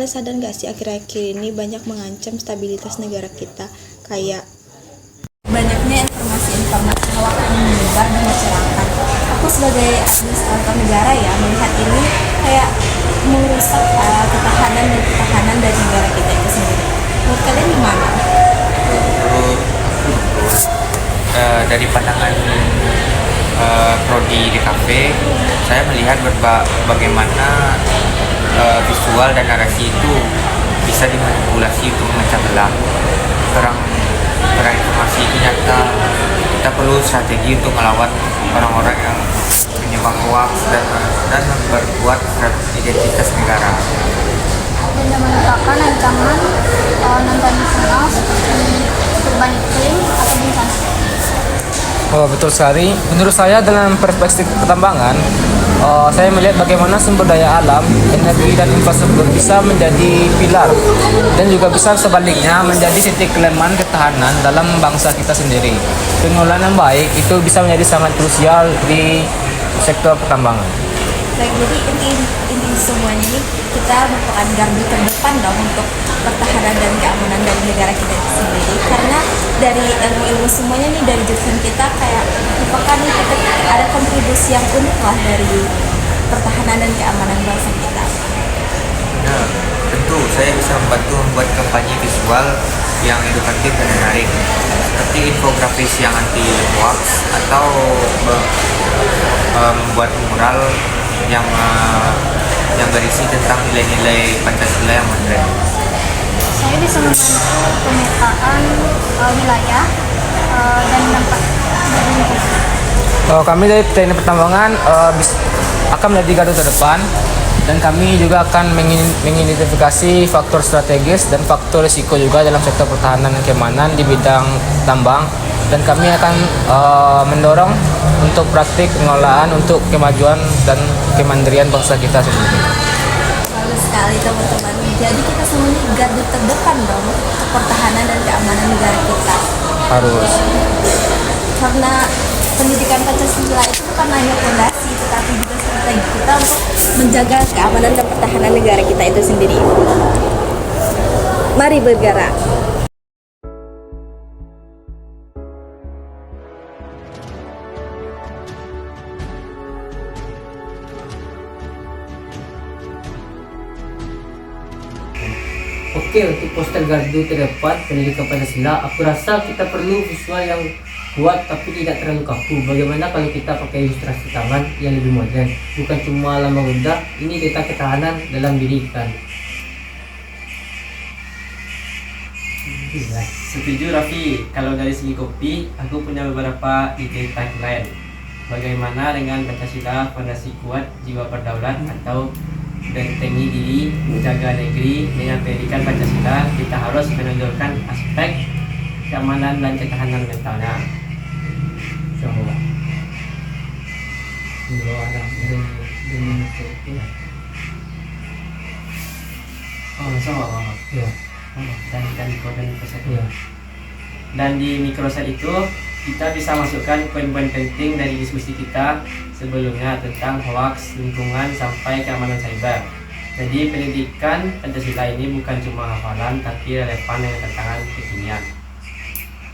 sadar gak sih akhir-akhir ini banyak mengancam stabilitas negara kita, kayak banyaknya informasi-informasi hoax yang menyebar di masyarakat. Aku sebagai administrator negara ya melihat ini kayak merusak ketahanan dari negara kita itu sendiri. Menurut kalian gimana? Menurut dari pandangan prodi DKV, saya melihat bagaimana visual dan narasi itu bisa dimanipulasi untuk memecah belah. Terang informasi itu nyata, kita perlu strategi untuk melawan orang-orang yang menyebar hoax dan memperkuat identitas negara. Dan merupakan ancaman non-tradisional seperti perubahan iklim atau bencana. Oh, betul sekali. Menurut saya dalam perspektif pertambangan, saya melihat bagaimana sumber daya alam, energi dan infrastruktur bisa menjadi pilar dan juga bisa sebaliknya menjadi titik kelemahan ketahanan dalam bangsa kita sendiri. Pengelolaan yang baik itu bisa menjadi sangat krusial di sektor pertambangan. Baik, jadi inti semuanya ini kita merupakan garda terdepan dong untuk pertahanan dan keamanan dari negara kita itu sendiri, karena dari ilmu semuanya nih dari jurusan kita kayak merupakan kita ada kontribusi yang unik lah dari pertahanan dan keamanan bangsa kita. Nah, tentu saya bisa membantu membuat kampanye visual yang edukatif dan menarik, seperti infografis yang anti hoax atau membuat mural yang berisi tentang nilai-nilai Pancasila yang modern. Saya bisa membantu pemetaan wilayah dan dampak dari lingkungan. Kami dari teknik pertambangan akan menjadi garda terdepan dan kami juga akan mengidentifikasi faktor strategis dan faktor risiko juga dalam sektor pertahanan dan keamanan di bidang tambang, dan kami akan mendorong untuk praktik pengelolaan untuk kemajuan dan kemandirian bangsa kita sendiri. Bagus sekali teman-teman. Jadi kita semuanya garda terdepan dong untuk pertahanan dan keamanan negara kita. Harus. Karena pendidikan Pancasila itu bukan hanya fondasi, tetapi juga strategi kita untuk menjaga keamanan dan pertahanan negara kita itu sendiri. Mari bergerak. Oke, untuk poster gardu terdepan pendidikan Pancasila, aku rasa kita perlu visual yang kuat tapi tidak terlalu kaku. Bagaimana kalau kita pakai ilustrasi tangan yang lebih modern, bukan cuma lambang udah, ini tentang ketahanan dalam diri kan. Setuju Raffi, kalau dari segi kopi, aku punya beberapa ide tagline. Bagaimana dengan Pancasila, fondasi kuat, jiwa berdaulat, atau bentengi diri, menjaga negeri. Dengan pendidikan Pancasila, kita harus menonjolkan aspek keamanan dan ketahanan mentalnya. Semua. Dan di microset itu kita bisa masukkan poin-poin penting dari diskusi kita sebelumnya tentang hoax, lingkungan, sampai keamanan cyber. Jadi pendidikan Pancasila ini bukan cuma hafalan tapi relevan dengan tantangan kekinian.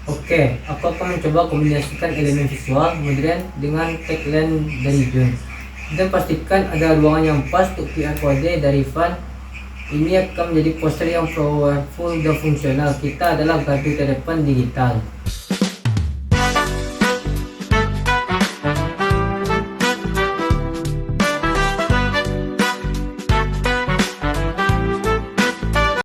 Oke, aku akan mencoba kombinasikan elemen visual modern dengan tagline dari Jun. Dan pastikan ada ruangan yang pas untuk QR kode dari Van. Ini akan menjadi poster yang powerful dan fungsional. Kita adalah gardu terdepan digital.